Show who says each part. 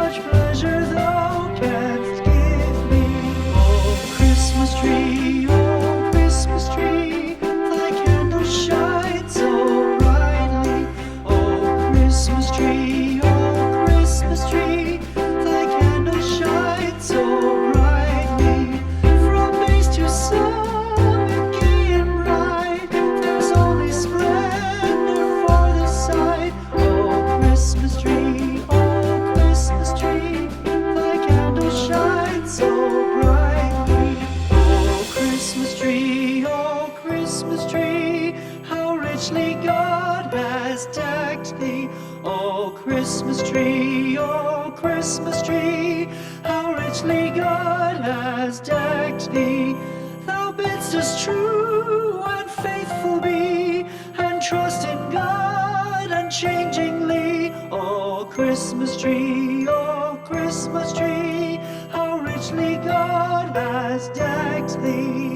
Speaker 1: much pleasure thou canst give me. Oh, Christmas tree, thy candles shine so brightly. Oh, Christmas tree, thy candles shine so brightly. From base to summit, gay and bright, there's only splendor for the sight. Oh, Christmas tree, thy candles shine so brightly. Oh, Christmas tree, how richly God has decked thee. Oh, Christmas tree, how richly God has decked thee. Thou bidst us true and faithful be, and trust in God unchangingly. Oh, Christmas tree, how richly God has decked thee.